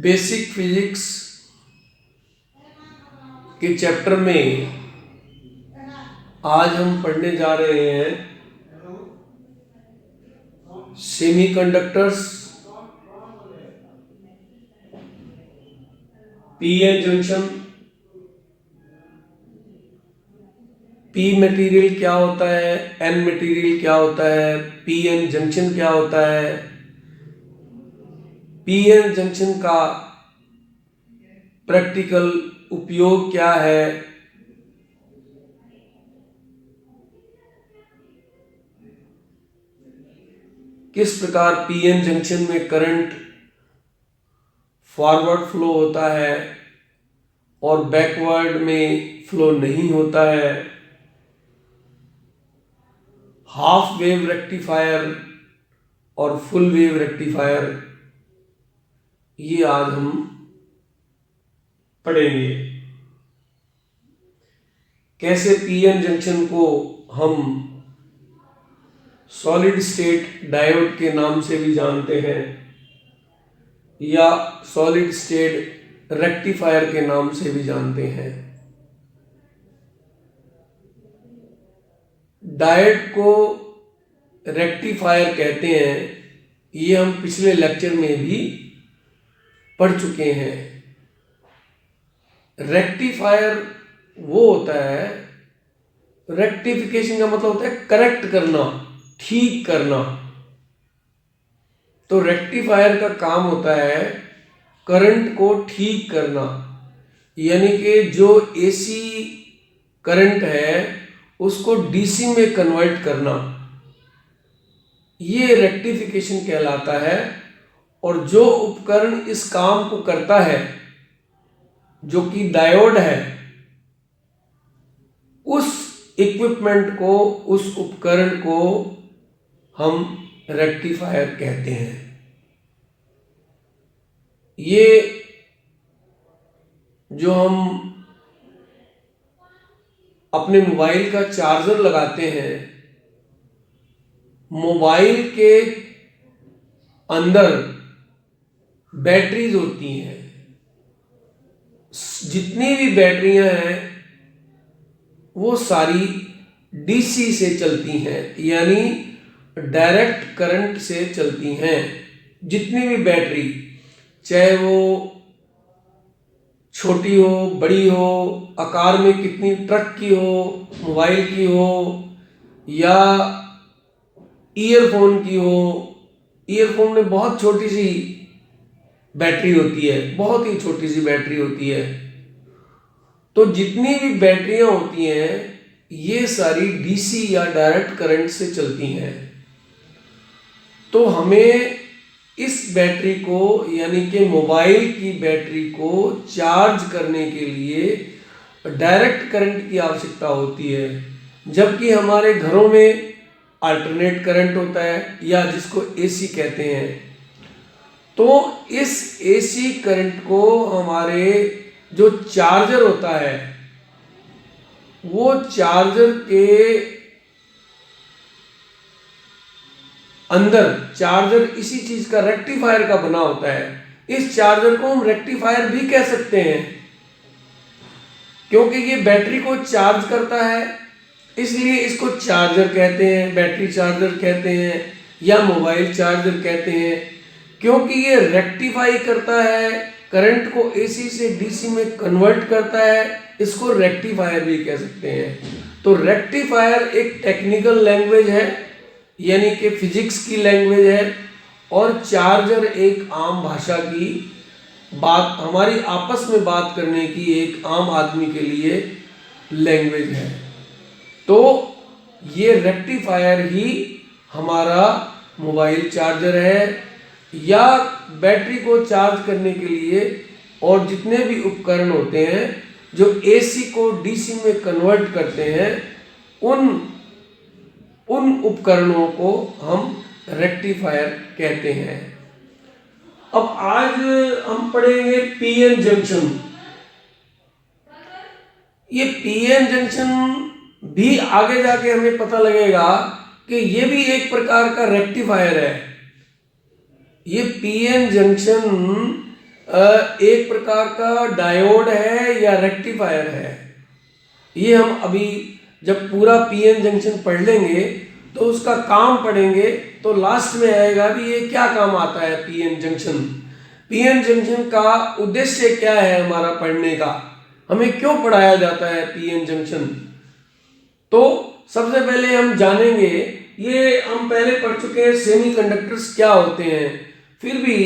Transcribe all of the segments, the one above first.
Basic physics के chapter में आज हम पढ़ने जा रहे हैं semiconductors, PN junction. P material क्या होता है, एन मटेरियल क्या होता है, पीएन जंक्शन क्या होता है, पीएन जंक्शन का प्रैक्टिकल उपयोग क्या है, किस प्रकार पीएन जंक्शन में करंट फॉरवर्ड फ्लो होता है और बैकवर्ड में फ्लो नहीं होता है, हाफ वेव रेक्टिफायर और फुल वेव रेक्टिफायर, ये आज हम पढ़ेंगे। कैसे पीएन जंक्शन को हम सॉलिड स्टेट डायोड के नाम से भी जानते हैं या सॉलिड स्टेट रेक्टिफायर के नाम से भी जानते हैं। डायोड को रेक्टिफायर कहते हैं, ये हम पिछले लेक्चर में भी पढ़ चुके हैं। रेक्टिफायर वो होता है, रेक्टिफिकेशन का मतलब होता है करेक्ट करना, ठीक करना। तो रेक्टिफायर का काम होता है करंट को ठीक करना, यानी कि जो एसी करंट है उसको डीसी में कन्वर्ट करना, ये रेक्टिफिकेशन कहलाता है। और जो उपकरण इस काम को करता है, जो कि डायोड है, उस इक्विपमेंट को, उस उपकरण को हम रेक्टिफायर कहते हैं। ये जो हम अपने मोबाइल का चार्जर लगाते हैं, मोबाइल के अंदर बैटरीज होती हैं। जितनी भी बैटरियां हैं वो सारी डीसी से चलती हैं, यानी डायरेक्ट करंट से चलती हैं। जितनी भी बैटरी, चाहे वो छोटी हो, बड़ी हो, आकार में कितनी ट्रक की हो, मोबाइल की हो या ईयरफोन की हो। ईयरफोन में बहुत छोटी सी बैटरी होती है, बहुत ही छोटी सी बैटरी होती है। तो जितनी भी बैटरियां होती हैं ये सारी डीसी या डायरेक्ट करंट से चलती हैं। तो हमें इस बैटरी को, यानी कि मोबाइल की बैटरी को चार्ज करने के लिए डायरेक्ट करंट की आवश्यकता होती है, जबकि हमारे घरों में अल्टरनेट करंट होता है या जिसको एसी कहते हैं। तो इस एसी करंट को हमारे जो चार्जर होता है, वो चार्जर के अंदर, चार्जर इसी चीज का, रेक्टिफायर का बना होता है। इस चार्जर को हम रेक्टिफायर भी कह सकते हैं, क्योंकि ये बैटरी को चार्ज करता है, इसलिए इसको चार्जर कहते हैं, बैटरी चार्जर कहते हैं या मोबाइल चार्जर कहते हैं। क्योंकि ये रेक्टिफाई करता है, करंट को एसी से डीसी में कन्वर्ट करता है, इसको रेक्टिफायर भी कह सकते हैं। तो रेक्टिफायर एक टेक्निकल लैंग्वेज है, यानी कि फिजिक्स की लैंग्वेज है, और चार्जर एक आम भाषा की बात, हमारी आपस में बात करने की एक आम आदमी के लिए लैंग्वेज है। तो ये रेक्टिफायर ही हमारा मोबाइल चार्जर है, या बैटरी को चार्ज करने के लिए और जितने भी उपकरण होते हैं जो एसी को डीसी में कन्वर्ट करते हैं, उन उपकरणों को हम रेक्टिफायर कहते हैं। अब आज हम पढ़ेंगे पीएन जंक्शन। ये पीएन जंक्शन भी आगे जाके हमें पता लगेगा कि ये भी एक प्रकार का रेक्टिफायर है। ये पीएन जंक्शन एक प्रकार का डायोड है या रेक्टिफायर है। ये हम अभी जब पूरा पीएन जंक्शन पढ़ लेंगे तो उसका काम पढ़ेंगे तो लास्ट में आएगा भी ये क्या काम आता है पीएन जंक्शन। पीएन जंक्शन का उद्देश्य क्या है हमारा पढ़ने का, हमें क्यों पढ़ाया जाता है पीएन जंक्शन। तो सबसे पहले हम जानेंगे, ये हम पहले पढ़ चुके हैं सेमीकंडक्टर्स क्या होते हैं, फिर भी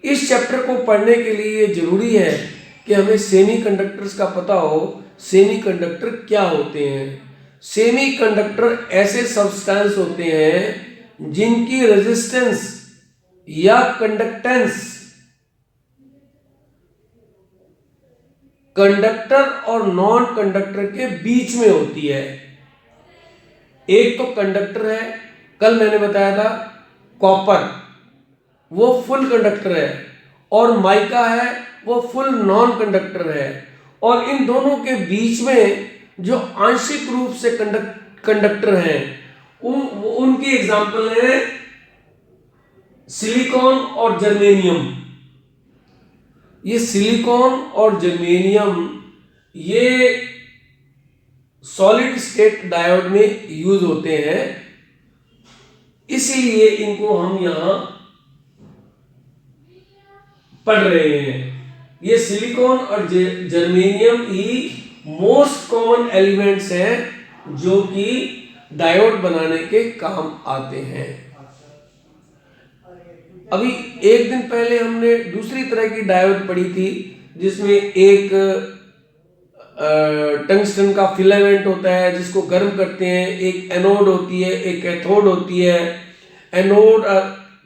इस चैप्टर को पढ़ने के लिए ये जरूरी है कि हमें सेमीकंडक्टर्स का पता हो, सेमीकंडक्टर क्या होते हैं। सेमीकंडक्टर ऐसे सब्सटेंस होते हैं जिनकी रेजिस्टेंस या कंडक्टेंस कंडक्टर और नॉन कंडक्टर के बीच में होती है। एक तो कंडक्टर है, कल मैंने बताया था कॉपर, वो फुल कंडक्टर है, और माइका है वो फुल नॉन कंडक्टर है। और इन दोनों के बीच में जो आंशिक रूप से कंडक्टर हैं उनकी एग्जांपल है सिलिकॉन और जर्मेनियम। ये सिलिकॉन और जर्मेनियम ये सॉलिड स्टेट डायोड में यूज होते हैं, इसलिए इनको हम यहां पढ़ रहे हैं। ये सिलिकॉन और जर्मेनियम ही मोस्ट कॉमन एलिमेंट्स हैं जो कि डायोड बनाने के काम आते हैं। अभी एक दिन पहले हमने दूसरी तरह की डायोड पढ़ी थी जिसमें एक टंगस्टन का फिलामेंट होता है जिसको गर्म करते हैं, एक एनोड होती है एक कैथोड होती है। एनोड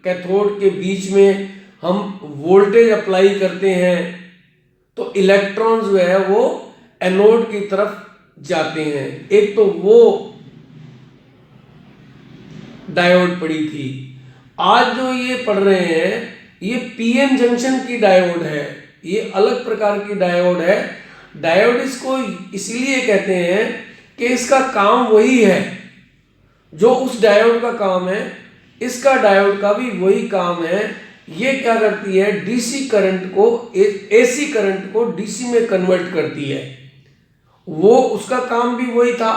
कैथोड के बीच में हम वोल्टेज अप्लाई करते हैं तो इलेक्ट्रॉन्स जो है वो एनोड की तरफ जाते हैं। एक तो वो डायोड पड़ी थी। आज जो ये पढ़ रहे हैं ये पीएन जंक्शन की डायोड है, ये अलग प्रकार की डायोड है। डायोड इसको इसलिए कहते हैं कि इसका काम वही है जो उस डायोड का काम है, इसका डायोड का भी वही काम है। ये क्या करती है, डीसी करंट को एसी करंट को डीसी में कन्वर्ट करती है। वो उसका काम भी वही था,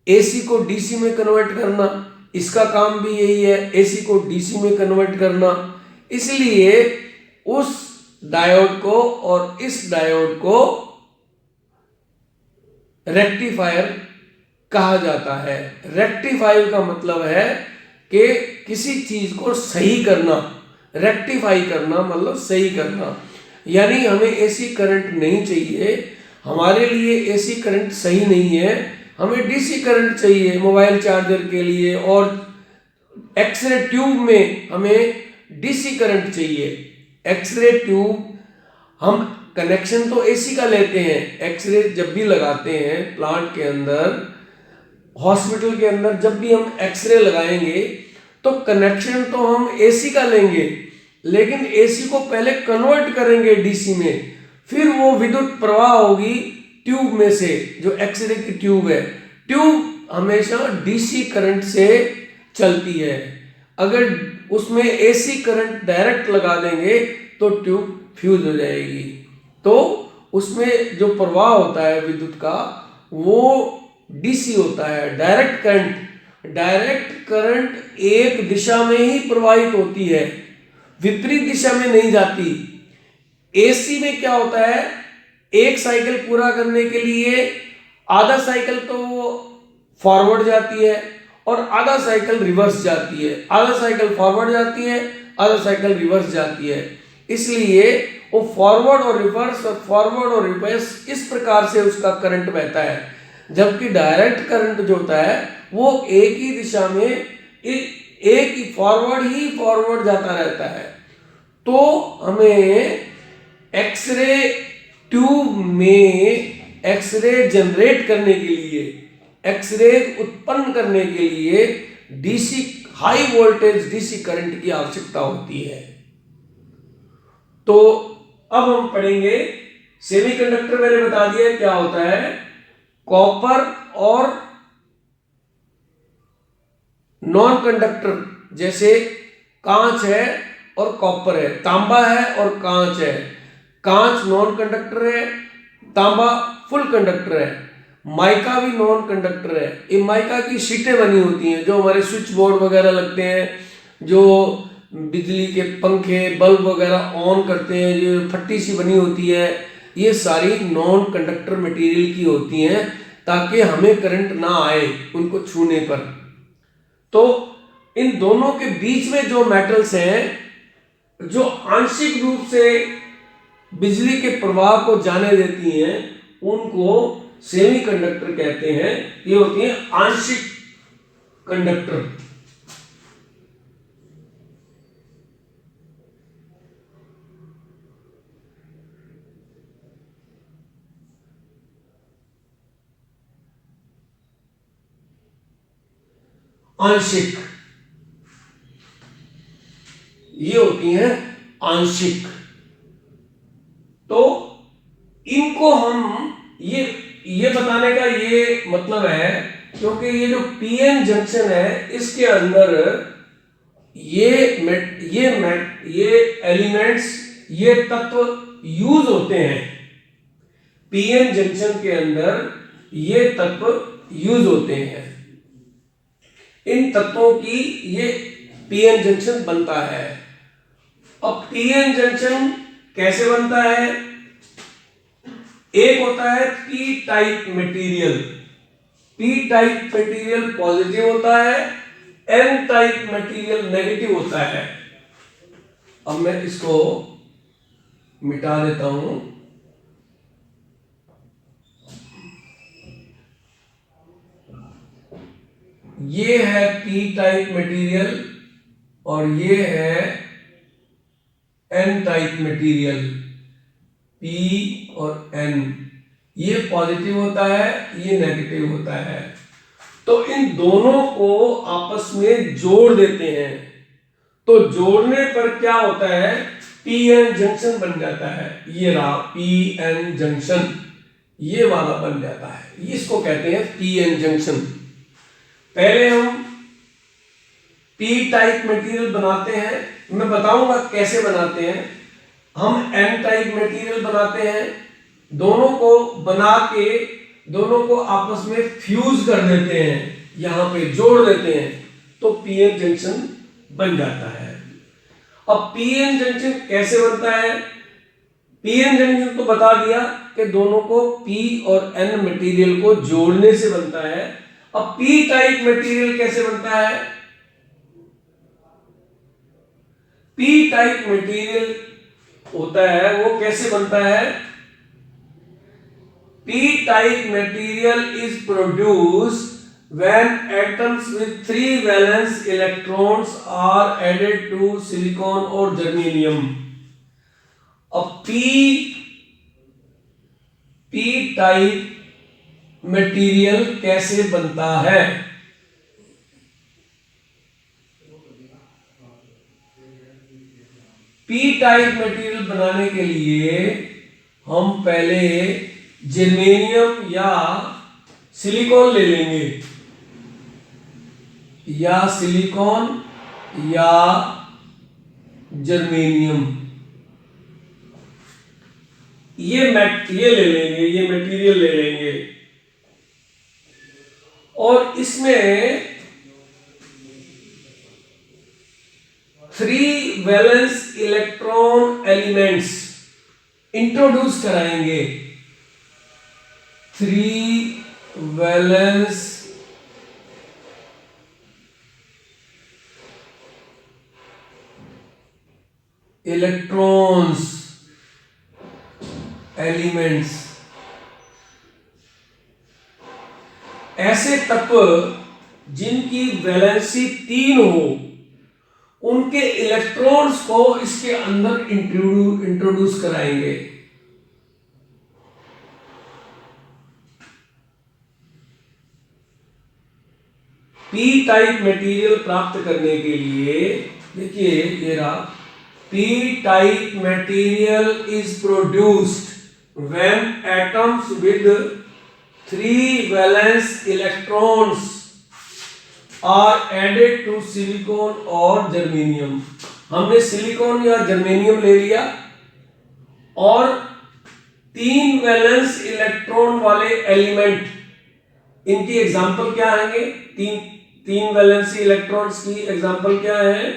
एसी को डीसी में कन्वर्ट करना, इसका काम भी यही है, एसी को डीसी में कन्वर्ट करना। इसलिए उस डायोड को और इस डायोड को रेक्टिफायर कहा जाता है। रेक्टिफायर का मतलब है कि किसी चीज को सही करना, रेक्टिफाई करना मतलब सही करना। यानी हमें एसी करंट नहीं चाहिए, हमारे लिए एसी करंट सही नहीं है, हमें डीसी करंट चाहिए मोबाइल चार्जर के लिए, और एक्सरे ट्यूब में हमें डीसी करंट चाहिए। एक्सरे ट्यूब हम कनेक्शन तो एसी का लेते हैं, एक्सरे जब भी लगाते हैं प्लांट के अंदर, हॉस्पिटल के अंदर जब भी हम एक्सरे लगाएंगे तो कनेक्शन तो हम एसी का लेंगे, लेकिन एसी को पहले कन्वर्ट करेंगे डीसी में, फिर वो विद्युत प्रवाह होगी ट्यूब में से, जो एक्सरे की ट्यूब है। ट्यूब हमेशा डीसी करंट से चलती है। अगर उसमें एसी करंट डायरेक्ट लगा देंगे तो ट्यूब फ्यूज हो जाएगी। तो उसमें जो प्रवाह होता है विद्युत का वो डीसी होता है, डायरेक्ट करंट। डायरेक्ट करंट एक दिशा में ही प्रवाहित होती है, विपरीत दिशा में नहीं जाती। एसी में क्या होता है, एक साइकिल पूरा करने के लिए आधा साइकिल तो फॉरवर्ड जाती है और आधा साइकिल रिवर्स जाती है, आधा साइकिल फॉरवर्ड जाती है, आधा साइकिल रिवर्स जाती है। इसलिए वो फॉरवर्ड और रिवर्स और फॉरवर्ड और रिवर्स इस प्रकार से उसका करंट बहता है। जबकि डायरेक्ट करंट जो होता है वो एक ही दिशा में एक ही फॉरवर्ड जाता रहता है। तो हमें एक्सरे ट्यूब में एक्सरे जनरेट करने के लिए, एक्सरे उत्पन्न करने के लिए DC high voltage DC current की आवश्यकता होती है। तो अब हम पढ़ेंगे सेमीकंडक्टर। मैंने बता दिया क्या होता है, कॉपर और नॉन कंडक्टर, जैसे कांच है और कॉपर है, तांबा है और कांच है। कांच नॉन कंडक्टर है, तांबा फुल कंडक्टर है, माइका भी नॉन कंडक्टर है। ये माइका की शीटें बनी होती हैं जो हमारे स्विच बोर्ड वगैरह लगते हैं, जो बिजली के पंखे बल्ब वगैरह ऑन करते हैं, जो फट्टी सी बनी होती है, ये सारी नॉन कंडक्टर मटेरियल की होती हैं ताकि हमें करंट ना आए उनको छूने पर। तो इन दोनों के बीच में जो मेटल्स हैं जो आंशिक रूप से बिजली के प्रवाह को जाने देती हैं उनको सेमीकंडक्टर कहते हैं। ये होती हैं आंशिक कंडक्टर। आंशिक, ये होती हैं आंशिक। तो इनको हम ये बताने का ये मतलब है क्योंकि ये जो पीएन जंक्शन है इसके अंदर ये एलिमेंट्स, ये तत्व यूज होते हैं। पीएन जंक्शन के अंदर ये तत्व यूज होते हैं। इन तत्वों की ये पीएन जंक्शन बनता है। अब पीएन जंक्शन कैसे बनता है? एक होता है P type material. P type material positive होता है, एन टाइप मटेरियल नेगेटिव होता है। अब मैं इसको मिटा देता हूं। ये है पी टाइप मटेरियल और ये है एन टाइप मटेरियल। पी और एन, ये पॉजिटिव होता है, ये नेगेटिव होता है। तो इन दोनों को आपस में जोड़ देते हैं। तो जोड़ने पर क्या होता है? पीएन जंक्शन बन जाता है। ये रहा पीएन जंक्शन, ये वाला बन जाता है। इसको कहते हैं पीएन जंक्शन। पहले हम पी टाइप मटेरियल बनाते हैं, मैं बताऊंगा कैसे बनाते हैं। हम एन टाइप मटेरियल बनाते हैं, दोनों को बना के दोनों को आपस में फ्यूज कर देते हैं, यहां पे जोड़ देते हैं, तो पीएन जंक्शन बन जाता है। अब पीएन जंक्शन कैसे बनता है? पीएन जंक्शन तो बता दिया कि दोनों को पी और एन मटेरियल को जोड़ने से बनता है। अब पी टाइप मटेरियल कैसे बनता है? पी टाइप मटेरियल होता है, वो कैसे बनता है? P-type material is produced when atoms with 3 valence electrons are added to silicon or germanium. अब P-type मटेरियल कैसे बनता है? P-type मटेरियल बनाने के लिए हम पहले जर्मेनियम या सिलिकॉन ले लेंगे, या सिलिकॉन या जर्मेनियम, ये ले लेंगे, ये मटेरियल ले लेंगे। और इसमें 3 वैलेंस इलेक्ट्रॉन एलिमेंट्स इंट्रोड्यूस कराएंगे। 3 वैलेंस इलेक्ट्रॉन्स एलिमेंट्स, ऐसे तत्व जिनकी वैलेंसी 3 हो, उनके इलेक्ट्रॉन्स को इसके अंदर इंट्रोड्यूस कराएंगे। पी टाइप मटेरियल प्राप्त करने के लिए देखिए ये रहा, P type material is produced when atoms with 3 valence electrons are added to silicon or germanium। हमने सिलिकॉन या जर्मेनियम ले लिया और 3 वैलेंस इलेक्ट्रॉन वाले एलिमेंट, इनकी एग्जांपल क्या आएंगे? तीन वैलेंसी इलेक्ट्रॉन्स की एग्जांपल क्या है?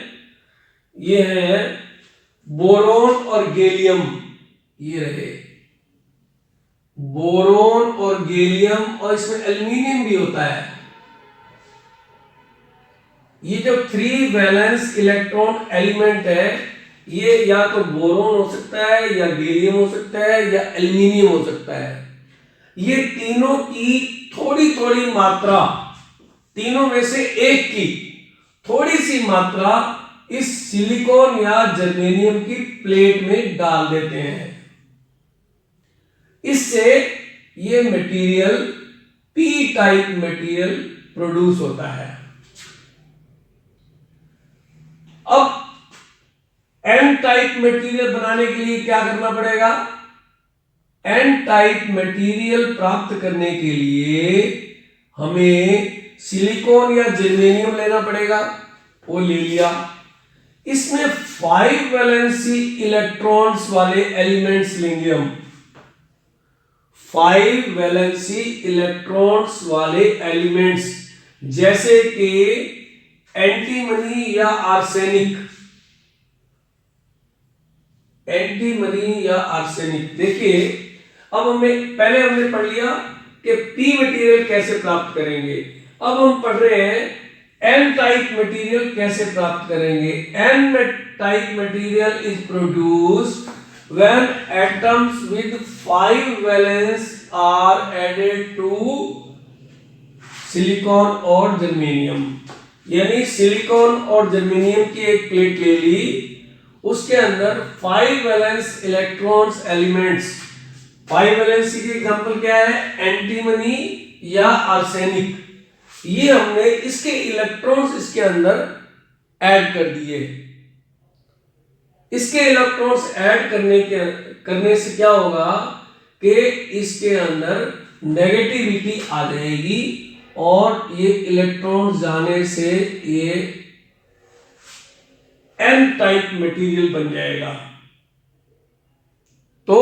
ये है बोरोन और गैलियम। ये रहे बोरोन और गैलियम, और इसमें एल्यूमिनियम भी होता है। ये जो 3 वैलेंस इलेक्ट्रॉन एलिमेंट है, ये या तो बोरोन हो सकता है, या गैलियम हो सकता है, या एल्यूमिनियम हो सकता है। ये तीनों की थोड़ी थोड़ी मात्रा, तीनों में से एक की थोड़ी सी मात्रा इस सिलिकॉन या जर्मेनियम की प्लेट में डाल देते हैं। इससे ये material P type material produce होता है। अब एन टाइप मटेरियल बनाने के लिए क्या करना पड़ेगा? एन टाइप मटेरियल प्राप्त करने के लिए हमें सिलिकॉन या जर्मेनियम लेना पड़ेगा। वो ले लिया। इसमें 5 वैलेंसी इलेक्ट्रॉन्स वाले एलिमेंट्स लेंगे हम। 5 वैलेंसी इलेक्ट्रॉन्स वाले एलिमेंट्स, जैसे कि एंटीमनी या आर्सेनिक। एंटीमनी या आर्सेनिक, देखिए अब पहले हमने पढ़ लिया कि पी मटेरियल कैसे प्राप्त करेंगे। अब हम पढ़ रहे हैं एन टाइप मटेरियल कैसे प्राप्त करेंगे। N type material is produced when atoms with 5 valence are added to silicon और जर्मेनियम। यानी सिलिकॉन और जर्मेनियम की एक प्लेट ले ली, उसके अंदर 5 वैलेंस इलेक्ट्रॉन्स एलिमेंट्स। 5 वैलेंसी की एग्जांपल क्या है? एंटीमनी या आर्सेनिक। ये हमने इसके इलेक्ट्रॉन्स इसके अंदर ऐड कर दिए। इसके इलेक्ट्रॉन्स ऐड करने से क्या होगा कि इसके अंदर नेगेटिविटी आ जाएगी और ये इलेक्ट्रॉन्स जाने से ये एन टाइप मटेरियल बन जाएगा। तो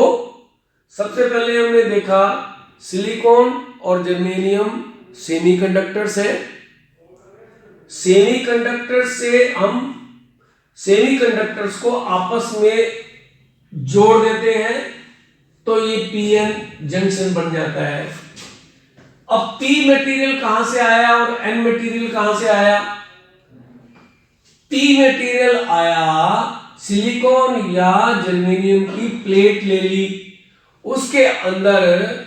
सबसे पहले हमने देखा सिलिकॉन और जर्मेनियम सेमीकंडक्टर्स है। सेमीकंडक्टर्स को आपस में जोड़ देते हैं तो ये पीएन जंक्शन बन जाता है। अब पी मटेरियल कहां से आया और एन मटेरियल कहां से आया? पी मटेरियल आया, सिलिकॉन या जर्मेनियम की प्लेट ले ली, उसके अंदर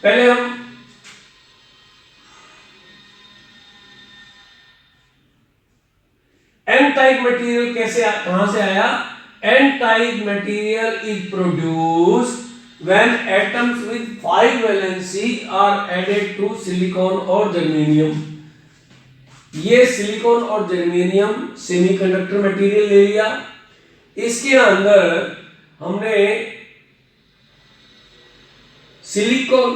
पहले हम एन टाइप मटेरियल कहां से आया? N type material is produced when atoms with 5 valency are added to silicon और जर्मेनियम। ये सिलिकॉन और जर्मेनियम सेमीकंडक्टर मटेरियल ले लिया, इसके अंदर हमने सिलिकॉन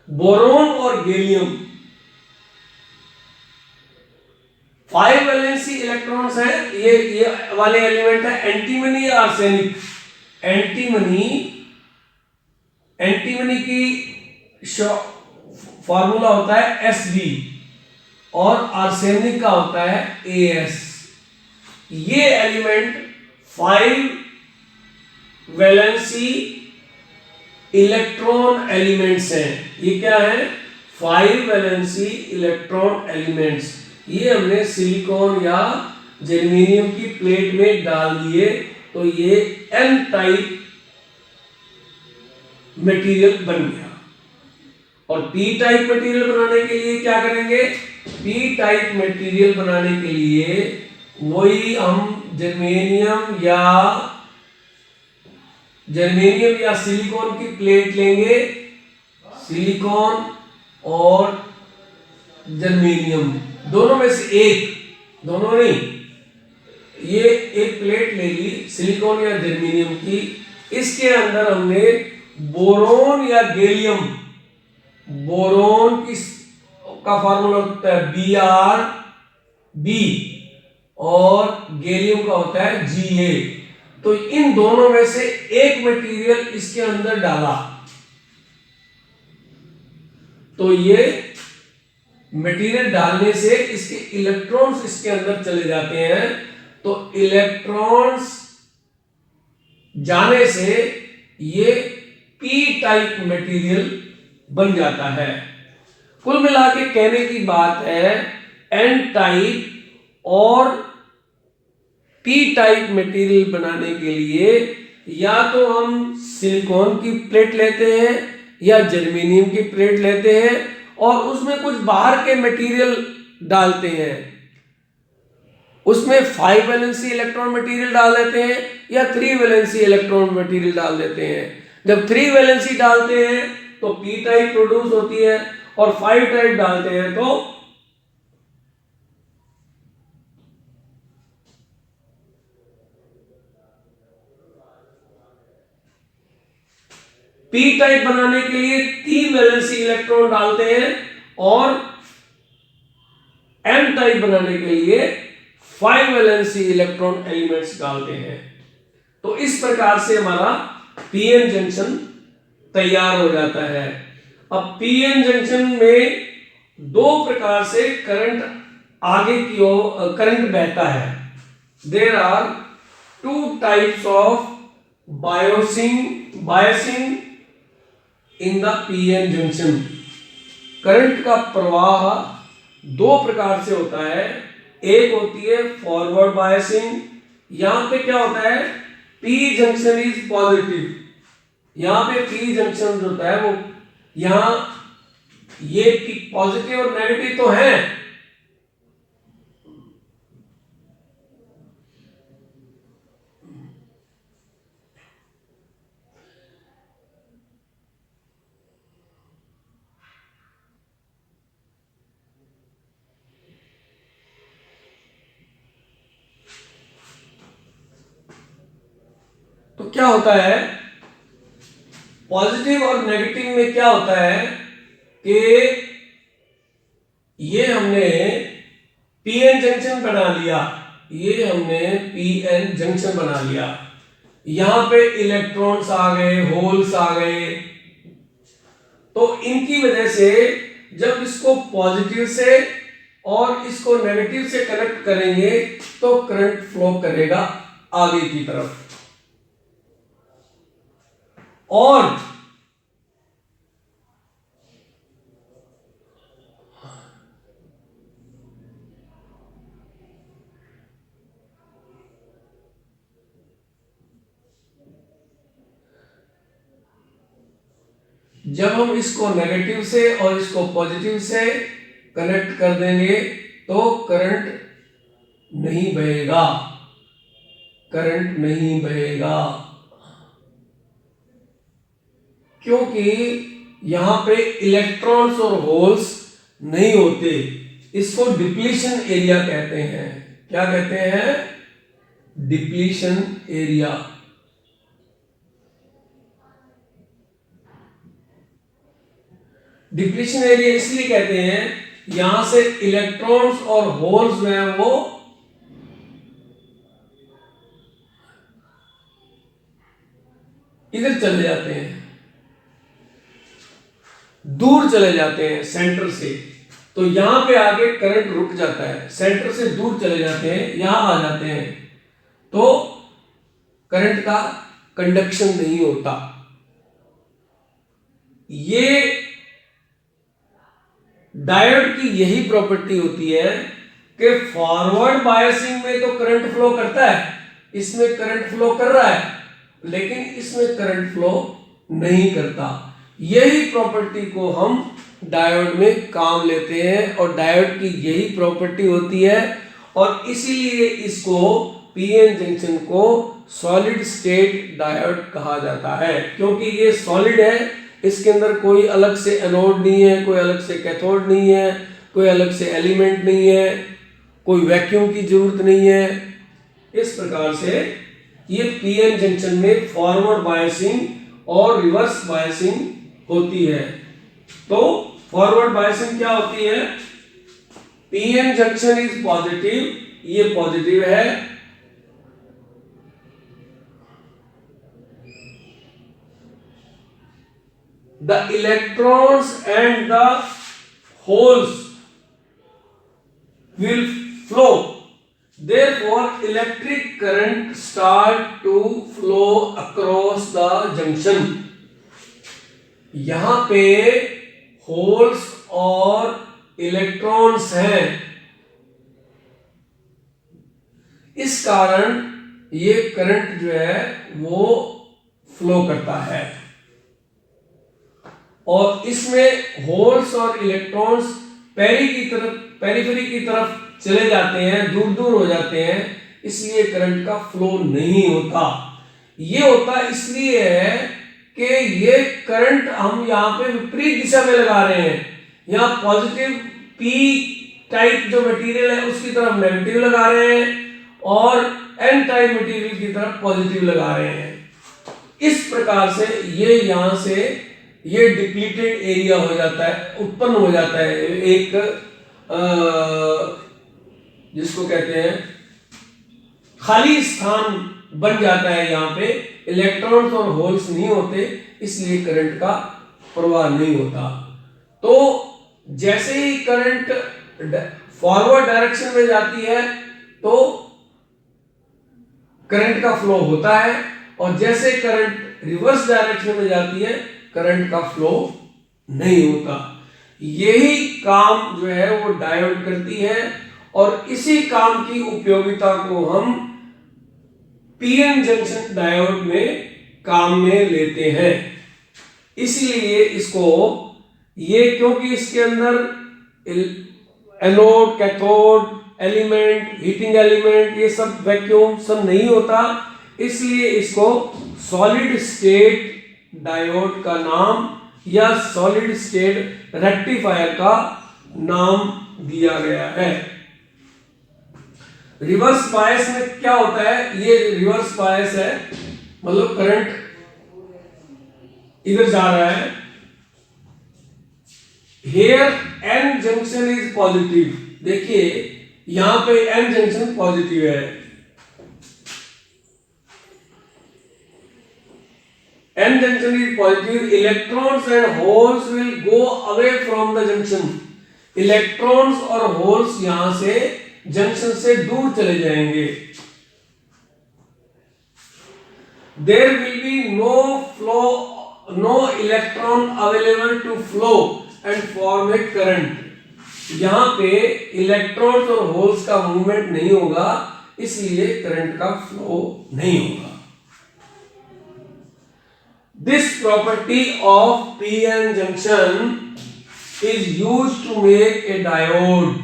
बोरोन और गैलियम 5 वैलेंसी इलेक्ट्रॉन्स है। ये वाले एलिमेंट है एंटीमनी या आर्सेनिक। एंटीमनी की फॉर्मूला होता है Sb और आर्सेनिक का होता है As। ये एलिमेंट 5 वैलेंसी इलेक्ट्रॉन एलिमेंट्स हैं। ये क्या है? 5 वैलेंसी इलेक्ट्रॉन एलिमेंट्स। ये हमने सिलिकॉन या जर्मेनियम की प्लेट में डाल दिए तो ये एन टाइप मटेरियल बन गया। और पी टाइप मटेरियल बनाने के लिए क्या करेंगे? पी टाइप मटेरियल बनाने के लिए वही हम जर्मेनियम या सिलिकॉन की प्लेट लेंगे। सिलिकॉन और जर्मेनियम दोनों में से एक, दोनों नहीं, ये एक प्लेट ले ली सिलिकॉन या जर्मेनियम की, इसके अंदर हमने बोरोन या गैलियम, बोरोन की का फार्मूला होता है Br, और गैलियम का होता है Ga। तो इन दोनों में से एक मटेरियल इसके अंदर डाला, तो ये मटेरियल डालने से इसके इलेक्ट्रॉन्स इसके अंदर चले जाते हैं। तो इलेक्ट्रॉन्स जाने से ये पी टाइप मटेरियल बन जाता है। कुल मिला के कहने की बात है, एन टाइप और पी टाइप मटेरियल बनाने के लिए या तो हम सिलिकॉन की प्लेट लेते हैं या जर्मेनियम की प्लेट लेते हैं और उसमें कुछ बाहर के मटेरियल डालते हैं, उसमें 5 वैलेंसी इलेक्ट्रॉन मटेरियल डाल देते हैं या 3 वैलेंसी इलेक्ट्रॉन मटेरियल डाल देते हैं। जब 3 वैलेंसी डालते हैं तो पी टाइप प्रोड्यूस होती है और 5 टाइप डालते हैं तो पी टाइप बनाने के लिए 3 वैलेंसी इलेक्ट्रॉन डालते हैं और एन टाइप बनाने के लिए 5 वैलेंसी इलेक्ट्रॉन एलिमेंट्स डालते हैं। तो इस प्रकार से हमारा पीएन जंक्शन तैयार हो जाता है। अब पीएन जंक्शन में दो प्रकार से करंट आगे की ओर करंट बहता है। There are 2 types of biasing in the PN junction. Current का प्रवाह दो प्रकार से होता है। एक होती है फॉरवर्ड बायसिंग, यहां पे क्या होता है, पी जंक्शन इज पॉजिटिव, यहां पे पी जंक्शन जो होता है वो यहां ये पॉजिटिव और नेगेटिव तो है, तो क्या होता है पॉजिटिव और नेगेटिव में क्या होता है कि ये हमने पीएन जंक्शन बना लिया, ये हमने पीएन जंक्शन बना लिया, यहां पे इलेक्ट्रॉन्स आ गए, होल्स आ गए, तो इनकी वजह से जब इसको पॉजिटिव से और इसको नेगेटिव से कनेक्ट करेंगे तो करंट फ्लो करेगा आगे की तरफ। और जब हम इसको नेगेटिव से और इसको पॉजिटिव से कनेक्ट कर देंगे तो करंट नहीं बहेगा, करंट नहीं बहेगा, क्योंकि यहां पे इलेक्ट्रॉन्स और होल्स नहीं होते। इसको डिप्लीशन एरिया कहते हैं। क्या कहते हैं? Depletion area. डिप्लीशन एरिया इसलिए कहते हैं यहां से इलेक्ट्रॉन्स और होल्स में वो इधर चले जाते हैं, दूर चले जाते हैं सेंटर से, तो यहां पे आगे करंट रुक जाता है। सेंटर से दूर चले जाते हैं, यहां आ जाते हैं तो करंट का कंडक्शन नहीं होता। ये डायोड की यही प्रॉपर्टी होती है कि फॉरवर्ड बायसिंग में तो करंट फ्लो करता है, इसमें करंट फ्लो कर रहा है, लेकिन इसमें करंट फ्लो नहीं करता। यही प्रॉपर्टी को हम डायोड में काम लेते हैं और डायोड की यही प्रॉपर्टी होती है और इसीलिए इसको पीएन जंक्शन को सॉलिड स्टेट डायोड कहा जाता है, क्योंकि ये सॉलिड है, इसके अंदर कोई अलग से एनोड नहीं है, कोई अलग से कैथोड नहीं है, कोई अलग से एलिमेंट नहीं है, कोई वैक्यूम की जरूरत नहीं है। इस प्रकार से ये पीएन जंक्शन में फॉरवर्ड बायसिंग और रिवर्स बायसिंग होती है। तो फॉरवर्ड बायसिंग क्या होती है? पीएन जंक्शन इज पॉजिटिव, ये पॉजिटिव है, the electrons and the holes will flow, therefore electric current start to flow across the junction। यहां पे होल्स और इलेक्ट्रॉन्स हैं, इस कारण ये करंट जो है वो फ्लो करता है। और इसमें होल्स और इलेक्ट्रॉन्स पेरिफेरी की तरफ चले जाते हैं, दूर दूर हो जाते हैं, इसलिए करंट का फ्लो नहीं होता। ये होता इसलिए है कि ये करंट हम यहाँ पे विपरीत दिशा में लगा रहे हैं। यहाँ पॉजिटिव पी टाइप जो मटेरियल है उसकी तरफ नेगेटिव लगा रहे हैं और एन टाइप मटेरियल की तरफ पॉजिटिव लगा रहे हैं। इस प्रकार से ये यहाँ से ये डिप्लीटेड एरिया हो जाता है, उत्पन्न हो जाता है, एक जिसको कहते हैं खाली स्थान बन जाता है। यहाँ पे इलेक्ट्रॉन्स और होल्स नहीं होते, इसलिए करंट का प्रवाह नहीं होता। तो जैसे ही करंट फॉरवर्ड डायरेक्शन में जाती है तो करंट का फ्लो होता है, और जैसे करंट रिवर्स डायरेक्शन में जाती है करंट का फ्लो नहीं होता। यही काम जो है वो डायोड करती है, और इसी काम की उपयोगिता को हम पीएन जंक्शन डायोड में काम में लेते हैं। इसलिए इसको ये, क्योंकि इसके अंदर anode, cathode element, heating element, ये सब वैक्यूम सब नहीं होता, इसलिए इसको सॉलिड स्टेट डायोड का नाम या सॉलिड स्टेट रेक्टिफायर का नाम दिया गया है। रिवर्स बायस में क्या होता है? ये रिवर्स बायस है, मतलब करंट इधर जा रहा है। Here N junction is positive, देखिए यहां पे N जंक्शन पॉजिटिव है। N junction is positive, electrons and holes will go away from the junction। Electrons और होल्स यहां से जंक्शन से दूर चले जाएंगे। There will be no flow, no electron available to flow and form a current। यहां पे इलेक्ट्रॉन्स और होल्स का मूवमेंट नहीं होगा, इसलिए करंट का फ्लो नहीं होगा। This property of PN junction is used to make a diode।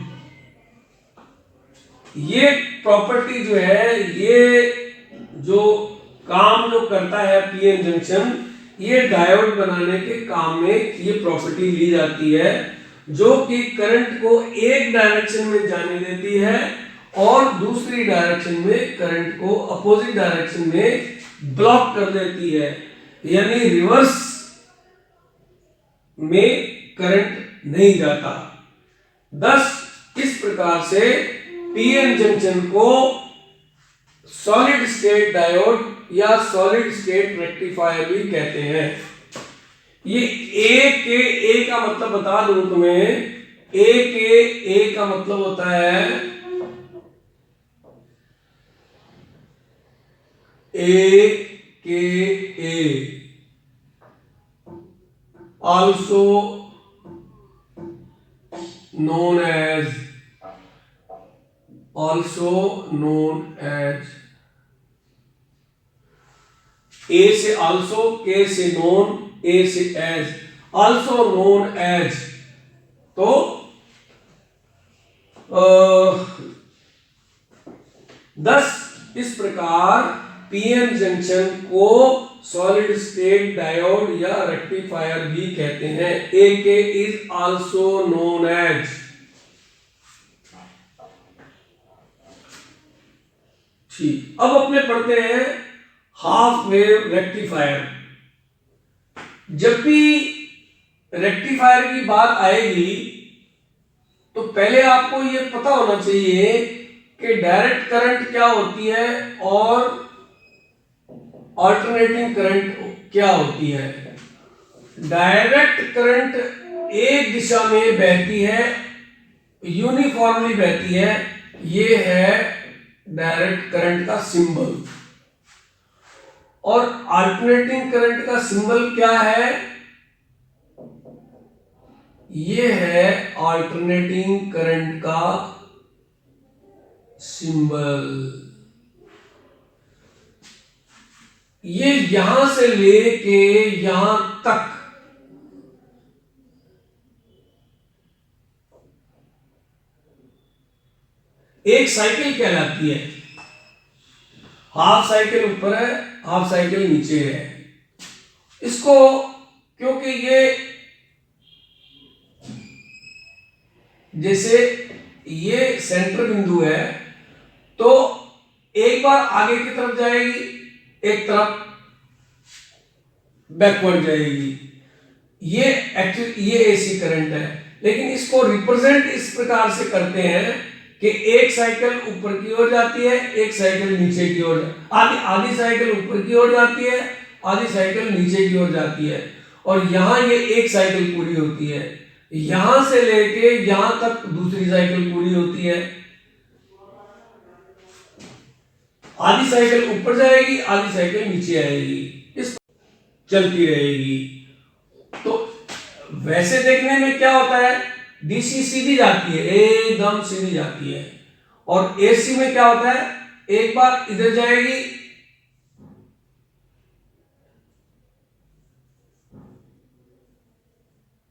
ये प्रॉपर्टी जो है, ये जो काम जो करता है पीएन जंक्शन, ये डायोड बनाने के काम में ये प्रॉपर्टी ली जाती है, जो कि करंट को एक डायरेक्शन में जाने देती है और दूसरी डायरेक्शन में करंट को अपोजिट डायरेक्शन में ब्लॉक कर देती है, यानी रिवर्स में करंट नहीं जाता। थस इस प्रकार से पीएन जंक्शन को सॉलिड स्टेट डायोड या सॉलिड स्टेट रेक्टिफायर भी कहते हैं। ये ए का मतलब बता दूं तुम्हें, ए का मतलब होता है ए also known as A से also, K से known, A से as, also known as। तो thus इस प्रकार पीएन जंक्शन को सॉलिड स्टेट डायोड या रेक्टिफायर भी कहते हैं। AK is also known as। ठीक, अब अपने पढ़ते हैं हाफ वेव रेक्टिफायर। जब भी रेक्टिफायर की बात आएगी तो पहले आपको ये पता होना चाहिए कि डायरेक्ट करंट क्या होती है और अल्टरनेटिंग करंट क्या होती है। डायरेक्ट करंट एक दिशा में बहती है, यूनिफॉर्मली बहती है, ये है डायरेक्ट करंट का सिंबल। और अल्टरनेटिंग करंट का सिंबल क्या है? ये है अल्टरनेटिंग करंट का सिंबल। ये यहां से लेके यहां तक एक साइकिल कहलाती है। हाफ साइकिल ऊपर है, हाफ साइकिल नीचे है। इसको क्योंकि ये जैसे ये सेंटर बिंदु है तो एक बार आगे की तरफ जाएगी, एक तरफ बैकवर्ड जाएगी। ये एक्चुअली ये एसी करंट है, लेकिन इसको रिप्रेजेंट इस प्रकार से करते हैं कि एक साइकिल ऊपर की ओर जाती है, एक साइकिल नीचे की ओर, आधी साइकिल ऊपर की ओर जाती है, आधी साइकिल नीचे की ओर जाती है। और यहां ये एक साइकिल पूरी होती है, यहां से लेके यहां तक दूसरी साइकिल पूरी होती है। आधी साइकिल ऊपर जाएगी, आधी साइकिल नीचे आएगी, इस चलती रहेगी। तो वैसे देखने में क्या होता है, डीसी सीधी जाती है, एकदम सीधी जाती है। और एसी में क्या होता है, एक बार इधर जाएगी,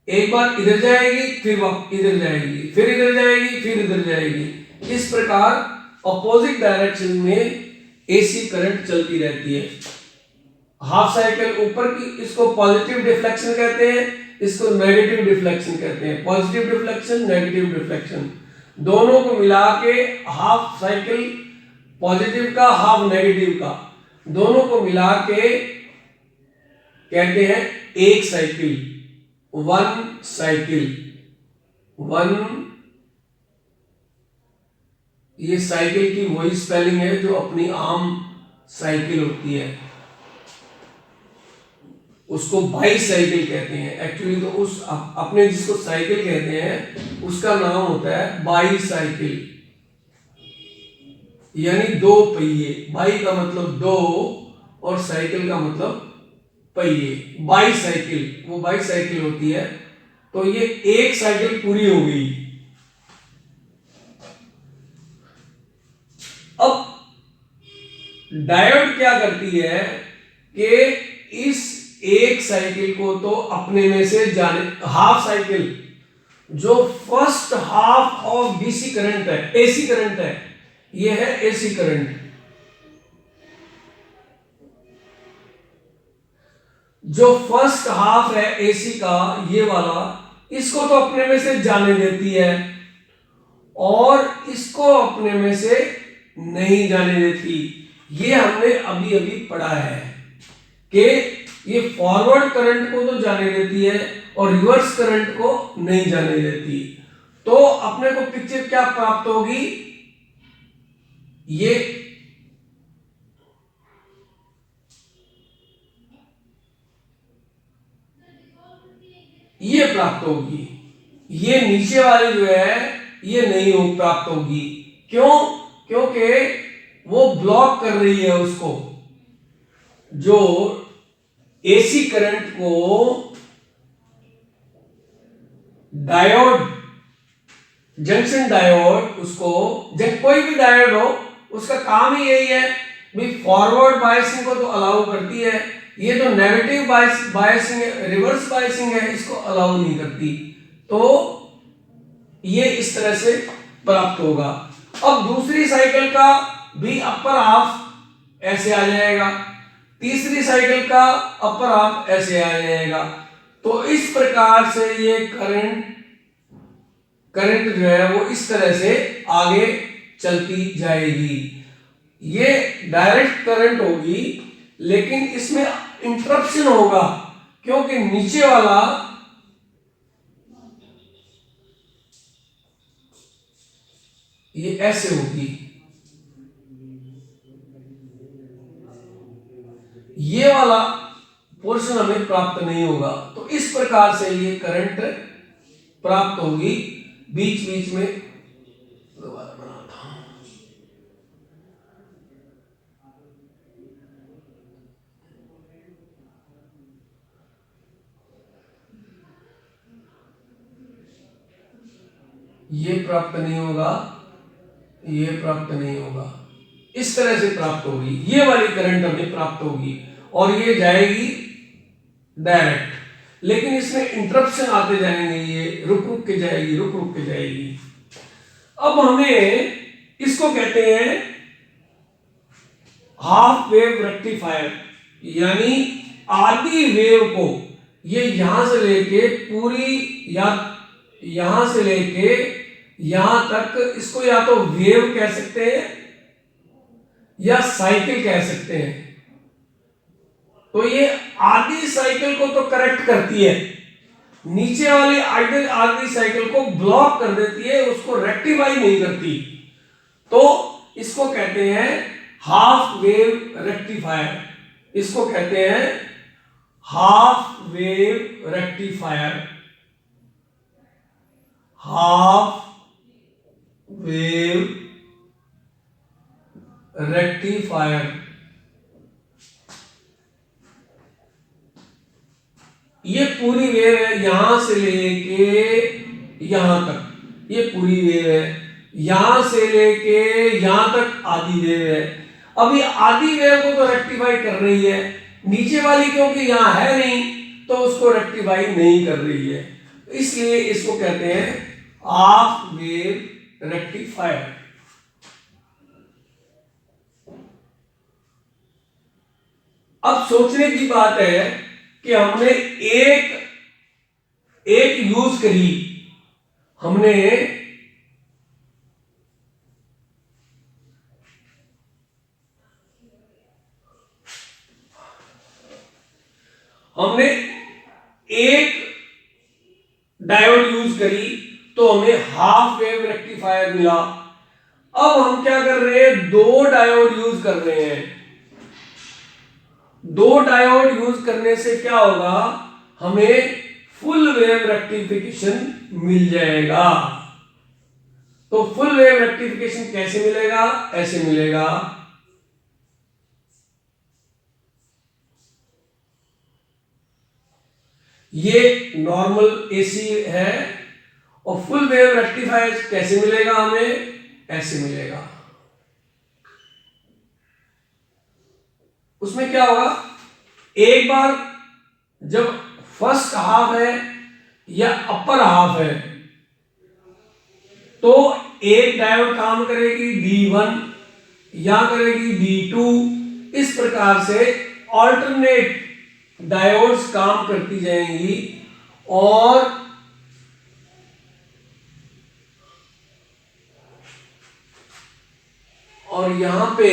एक बार इधर जाएगी, फिर इधर जाएगी, फिर इधर जाएगी, फिर इधर जाएगी। इस प्रकार अपोजिट डायरेक्शन में एसी करंट चलती रहती है। हाफ साइकिल ऊपर की, इसको पॉजिटिव डिफ्लेक्शन कहते हैं, इसको नेगेटिव डिफ्लेक्शन कहते हैं। पॉजिटिव डिफ्लेक्शन, नेगेटिव डिफ्लेक्शन, दोनों को मिला के हाफ साइकिल पॉजिटिव का, हाफ नेगेटिव का, दोनों को मिला के कहते हैं एक साइकिल, वन साइकिल। वन, ये साइकिल की वही स्पेलिंग है जो अपनी आम साइकिल होती है, उसको बाई साइकिल कहते हैं। एक्चुअली तो उस अपने जिसको साइकिल कहते हैं उसका नाम होता है बाई साइकिल, यानी दो पहिए। बाई का मतलब दो और साइकिल का मतलब पहिए। बाई साइकिल, वो बाई साइकिल होती है। तो ये एक साइकिल पूरी हो गई। अब डायोड क्या करती है कि इस एक साइकिल को तो अपने में से जाने, हाफ साइकिल जो first half of DC current है, एसी करंट है, ये है एसी करंट। जो फर्स्ट हाफ है एसी का, ये वाला, इसको तो अपने में से जाने देती है और इसको अपने में से नहीं जाने देती। ये हमने अभी अभी पढ़ा है कि ये फॉरवर्ड करंट को तो जाने देती है और रिवर्स करंट को नहीं जाने देती। तो अपने को पिक्चर क्या प्राप्त होगी, ये प्राप्त होगी। ये नीचे वाली जो है ये नहीं हो प्राप्त होगी। क्यों? क्योंकि वो ब्लॉक कर रही है उसको, जो एसी करंट को डायोड, जंक्शन डायोड, उसको जब कोई भी डायोड हो उसका काम ही यही है भी फॉरवर्ड बायसिंग को तो अलाउ करती है, ये तो नेगेटिव बायसिंग है, रिवर्स बायसिंग है, इसको अलाउ नहीं करती। तो ये इस तरह से प्राप्त होगा। अब दूसरी साइकिल का भी अपर हाफ ऐसे आ जाएगा, तीसरी साइकिल का अपर हाफ ऐसे आ जाएगा। तो इस प्रकार से ये करंट जो है वो इस तरह से आगे चलती जाएगी। ये डायरेक्ट करंट होगी, लेकिन इसमें इंटरप्शन होगा क्योंकि नीचे वाला ये ऐसे होगी, ये वाला पोर्शन हमें प्राप्त नहीं होगा। तो इस प्रकार से ये करंट प्राप्त होगी। बीच बीच में दोबारा बनाता हूं। ये प्राप्त नहीं होगा, ये प्राप्त नहीं होगा, इस तरह से प्राप्त होगी। ये वाली करंट हमें प्राप्त होगी और ये जाएगी डायरेक्ट, लेकिन इसमें इंटरप्शन आते जाएंगे, ये रुक रुक के जाएगी, रुक रुक के जाएगी। अब हमें इसको कहते हैं हाफ वेव रेक्टिफायर, यानी आधी वेव को ये यहां से लेके पूरी या यहां से लेके यहां तक, इसको या तो वेव कह सकते हैं या साइकिल कह सकते हैं। तो ये आधी साइकिल को तो करेक्ट करती है, नीचे वाली आधी साइकिल को ब्लॉक कर देती है, उसको रेक्टिफाई नहीं करती। तो इसको कहते हैं हाफ वेव रेक्टिफायर, इसको कहते हैं half wave rectifier, half wave rectifier. ये पूरी वेव है, यहां से लेके यहां तक ये पूरी वेव है, यहां से लेके यहां तक आधी वेव है। अब ये आधी वेव को तो रेक्टिफाई कर रही है, नीचे वाली क्योंकि यहां है नहीं तो उसको रेक्टिफाई नहीं कर रही है, इसलिए इसको कहते हैं हाफ वेव रेक्टिफायर। अब सोचने की बात है कि हमने एक यूज करी, हमने एक डायोड यूज करी तो हमें हाफ वेव रेक्टिफायर मिला। अब हम क्या कर रहे हैं, दो डायोड यूज कर रहे हैं। दो डायोड यूज करने से क्या होगा, हमें फुल वेव रेक्टिफिकेशन मिल जाएगा। तो फुल वेव रेक्टिफिकेशन कैसे मिलेगा, ऐसे मिलेगा। ये नॉर्मल एसी है और फुल वेव रेक्टिफायर कैसे मिलेगा हमें, ऐसे मिलेगा। उसमें क्या होगा, एक बार जब फर्स्ट हाफ है या अपर हाफ है तो एक डायोड काम करेगी D1 या करेगी D2, इस प्रकार से ऑल्टरनेट डायोड्स काम करती जाएंगी और यहां पे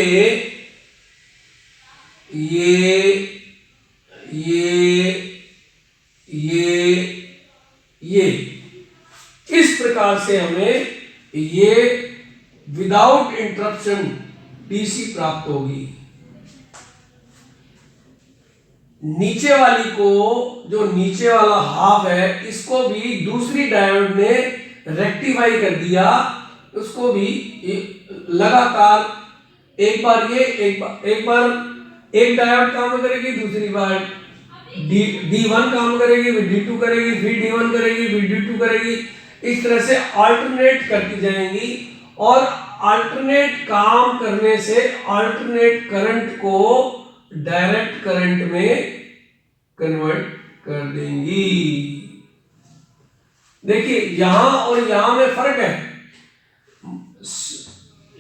ये इस प्रकार से हमें ये विदाउट इंटरप्शन डीसी प्राप्त होगी। नीचे वाली को, जो नीचे वाला हाफ है, इसको भी दूसरी डायोड ने रेक्टिफाई कर दिया, उसको भी लगातार एक बार ये एक डायोड काम करेगी, दूसरी बार D1 काम करेगी, फिर D2 करेगी, फिर D1 करेगी, फिर D2 करेगी, इस तरह से अल्टरनेट करती जाएंगी और अल्टरनेट काम करने से अल्टरनेट करंट को डायरेक्ट करंट में कन्वर्ट कर देंगी। देखिए यहां और यहां में फर्क है।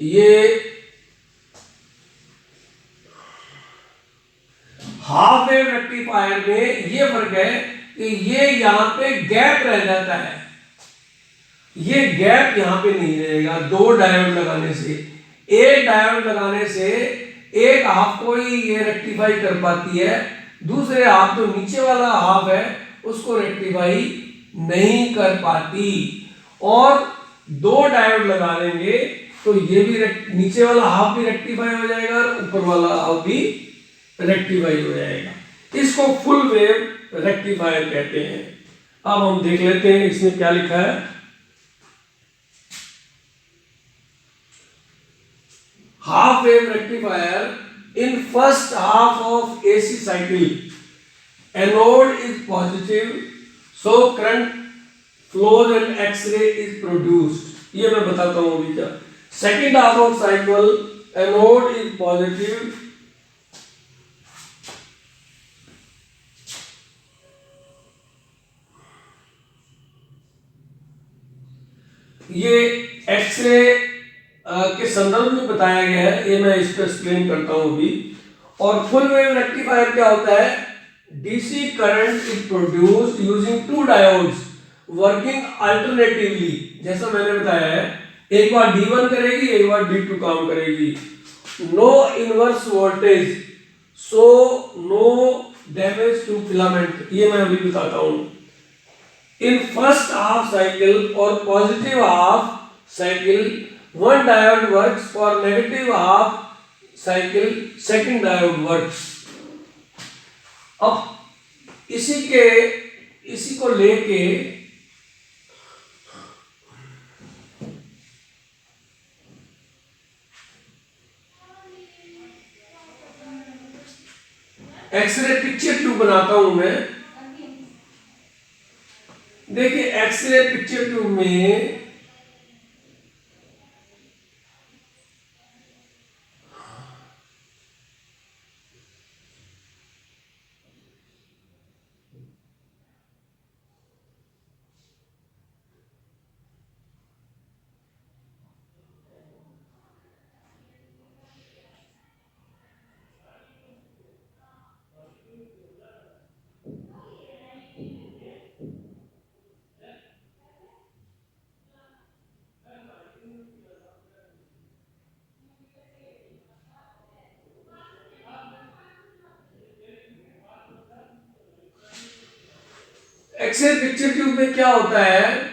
ये हाफ वेव रेक्टिफायर में ये फर्क है कि ये यहां पे गैप रह जाता है, ये गैप यहां पे नहीं रहेगा। दो डायोड लगाने से एक डायोड लगाने से एक हाफ को ही ये रेक्टिफाई कर पाती है, दूसरे हाफ जो नीचे वाला हाफ है उसको रेक्टिफाई नहीं कर पाती। और दो डायोड लगा लेंगे तो ये भी नीचे वाला हाफ भी रेक्टिफाई हो जाएगा और ऊपर वाला हाफ भी रेक्टिफाई हो जाएगा। इसको फुल वेव रेक्टिफायर कहते हैं। अब हम देख लेते हैं इसमें क्या लिखा है। Half wave rectifier in first half of AC cycle, anode is positive, so current flows and X-ray is produced। ये मैं बताता हूं अभी क्या। Second half of cycle anode is positive, ये एक्सरे के संदर्भ में बताया गया है, ये मैं इसको एक्सप्लेन करता हूं अभी। और फुल वेव रेक्टिफायर क्या होता है? DC current is produced using two diodes working alternatively. जैसा मैंने बताया है, एक बार D1 करेगी, एक बार D2 काम करेगी। No inverse voltage, so no damage to filament. ये मैं अभी बताता हूं। इन फर्स्ट हाफ साइकिल और positive half cycle one diode works, for negative half cycle second diode works. अब इसी को लेके एक्सरे पिक्चर ट्यूब बनाता हूं मैं। देखिए एक्सरे पिक्चर ट्यूब में एक्सरे पिक्चर ट्यूब में क्या होता है?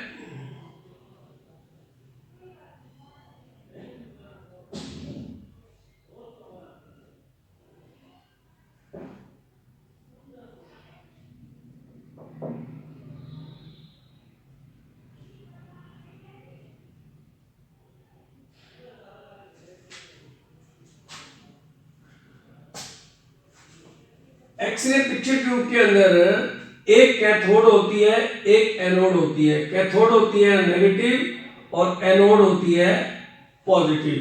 एक्सरे पिक्चर ट्यूब के अंदर एक कैथोड होती है, एक एनोड होती है। कैथोड होती है नेगेटिव और एनोड होती है पॉजिटिव।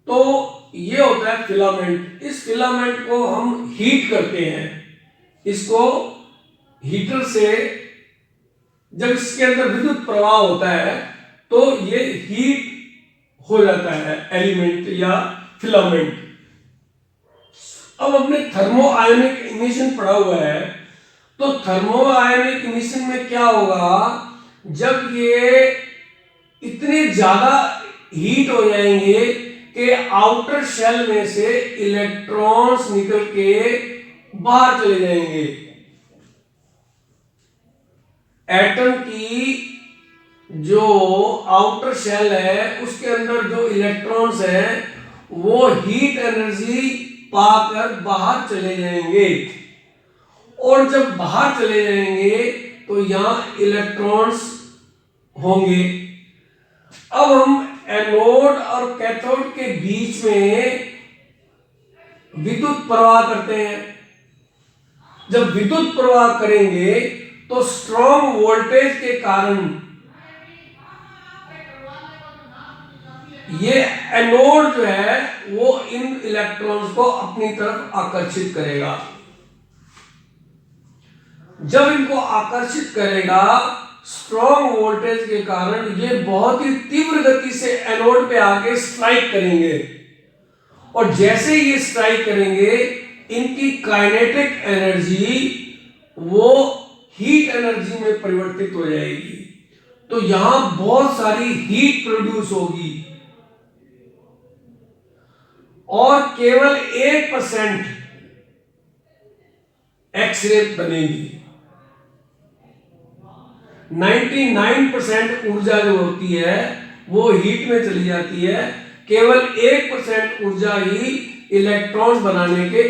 तो ये होता है फिलामेंट। इस फिलामेंट को हम हीट करते हैं। इसको हीटर से जब इसके अंदर विद्युत प्रवाह होता है तो ये हीट हो जाता है एलिमेंट या फिलामेंट। अब हमने थर्मो आयोनिक इमिशन पढ़ा हुआ है, तो थर्मो आयोनिक इमिशन में क्या होगा? जब ये इतने ज्यादा हीट हो जाएंगे कि आउटर शेल में से इलेक्ट्रॉन्स निकल के बाहर चले जाएंगे। एटम की जो आउटर शेल है उसके अंदर जो इलेक्ट्रॉन्स हैं वो हीट एनर्जी पाकर बाहर चले जाएंगे। और जब बाहर चले जाएंगे तो यहां इलेक्ट्रॉन्स होंगे। अब हम एनोड और कैथोड के बीच में विद्युत प्रवाह करते हैं। जब विद्युत प्रवाह करेंगे तो स्ट्रॉन्ग वोल्टेज के कारण ये एनोड जो है वो इन इलेक्ट्रॉन्स को अपनी तरफ आकर्षित करेगा। जब इनको आकर्षित करेगा स्ट्रॉन्ग वोल्टेज के कारण, ये बहुत ही तीव्र गति से एनोड पे आके स्ट्राइक करेंगे। और जैसे ये स्ट्राइक करेंगे इनकी काइनेटिक एनर्जी वो हीट एनर्जी में परिवर्तित हो जाएगी। तो यहां बहुत सारी हीट प्रोड्यूस होगी। और केवल 1% एक्सरे बनेगी। 99% ऊर्जा जो होती है वो हीट में चली जाती है, केवल 1% ऊर्जा ही इलेक्ट्रॉन्स बनाने के,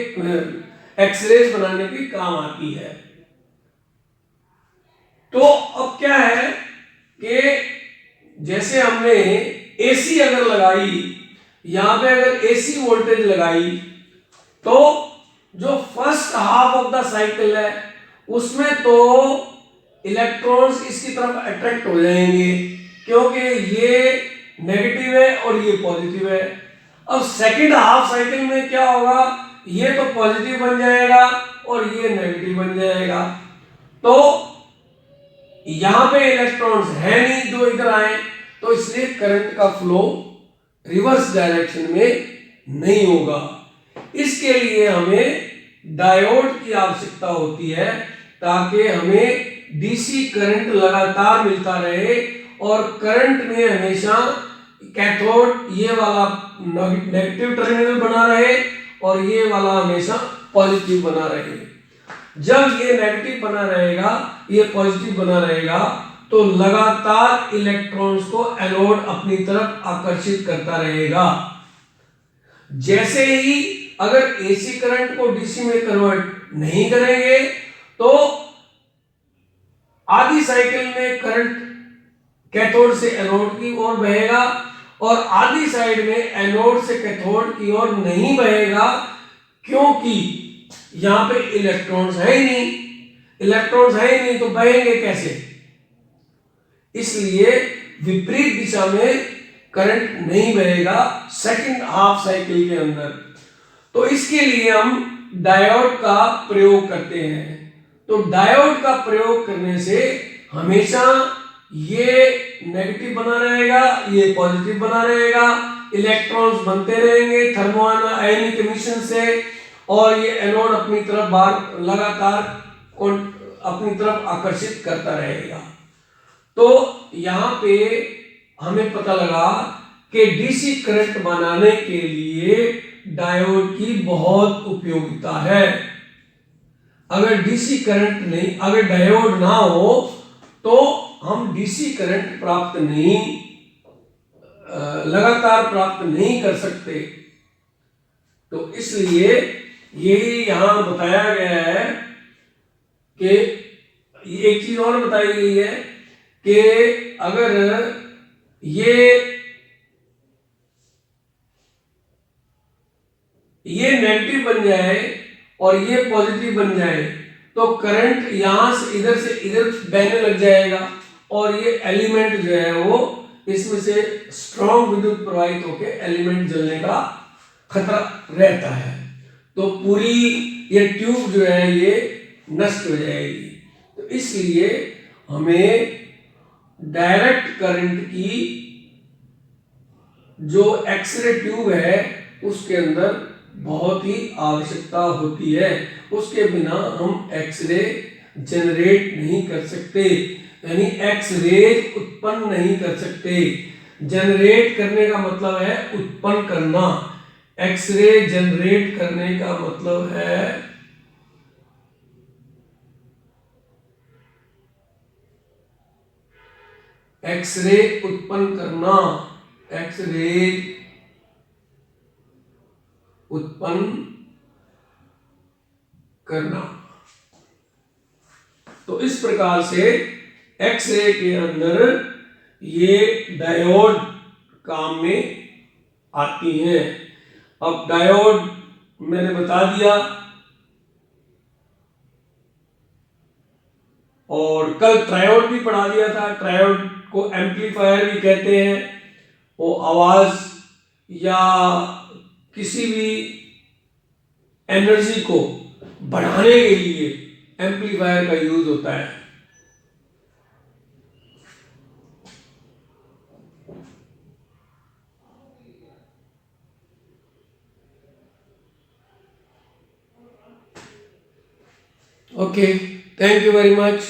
एक्सरेज बनाने के काम आती है। तो अब क्या है कि जैसे हमने एसी अगर लगाई, यहां पे अगर एसी वोल्टेज लगाई, तो जो first half of the cycle है उसमें तो इलेक्ट्रॉन्स इसकी तरफ अट्रैक्ट हो जाएंगे क्योंकि ये नेगेटिव है और ये पॉजिटिव है। अब सेकंड हाफ साइकिल में क्या होगा, ये तो पॉजिटिव बन जाएगा और ये नेगेटिव बन जाएगा। तो यहां पे इलेक्ट्रॉन्स है नहीं जो इधर आए, तो इसलिए करंट का फ्लो रिवर्स डायरेक्शन में नहीं होगा। इसके लिए हमें डायोड की आवश्यकता होती है ताकि हमें डीसी करंट लगातार मिलता रहे और करंट में हमेशा कैथोड ये वाला नेगेटिव टर्मिनल बना रहे और ये वाला हमेशा पॉजिटिव बना रहे। जब ये नेगेटिव बना रहेगा, ये पॉजिटिव बना रहेगा, तो लगातार इलेक्ट्रॉन्स को एनोड अपनी तरफ आकर्षित करता रहेगा। जैसे ही अगर एसी करंट को डीसी में कन्वर्ट नहीं करेंगे तो आधी साइकिल में करंट कैथोड से एनोड की ओर बहेगा और आधी साइड में एनोड से कैथोड की ओर नहीं बहेगा, क्योंकि यहां पे इलेक्ट्रॉन्स है ही नहीं। इलेक्ट्रॉन्स है ही नहीं तो बहेंगे कैसे? इसलिए विपरीत दिशा में करंट नहीं बहेगा सेकंड हाफ साइकिल के अंदर। तो इसके लिए हम डायोड का प्रयोग करते हैं। तो डायोड का प्रयोग करने से हमेशा ये नेगेटिव बना रहेगा, ये पॉजिटिव बना रहेगा, इलेक्ट्रॉन्स बनते रहेंगे थर्मो आयनिक एमिशन से और ये एनोड अपनी तरफ बार लगातार अपनी तरफ आकर्षित करता रहेगा। तो यहां पे हमें पता लगा कि डीसी करंट बनाने के लिए डायोड की बहुत उपयोगिता है। अगर डीसी करंट नहीं, अगर डायोड ना हो तो हम डीसी करंट प्राप्त नहीं, लगातार प्राप्त नहीं कर सकते। तो इसलिए यही यहां बताया गया है कि एक चीज और बताई गई है कि अगर ये नेगेटिव बन जाए और ये पॉजिटिव बन जाए तो करंट यहां से इधर बहने लग जाएगा और ये एलिमेंट जो है वो इसमें से स्ट्रॉन्ग विद्युत प्रवाहित होकर एलिमेंट जलने का खतरा रहता है। तो पूरी ये ट्यूब जो है ये नष्ट हो जाएगी। तो इसलिए हमें डायरेक्ट करंट की जो एक्सरे ट्यूब है उसके अंदर बहुत ही आवश्यकता होती है। उसके बिना हम एक्सरे जनरेट नहीं कर सकते, यानी एक्सरे उत्पन्न नहीं कर सकते। जनरेट करने का मतलब है उत्पन्न करना, एक्सरे जनरेट करने का मतलब है एक्सरे उत्पन्न करना, एक्सरे उत्पन्न करना। तो इस प्रकार से एक्सरे के अंदर ये डायोड काम में आती हैं। अब डायोड मैंने बता दिया और कल ट्रायोड भी पढ़ा दिया था। ट्रायोड को एम्पलीफायर भी कहते हैं। वो आवाज या किसी भी एनर्जी को बढ़ाने के लिए एम्पलीफायर का यूज होता है। Okay, thank you very much.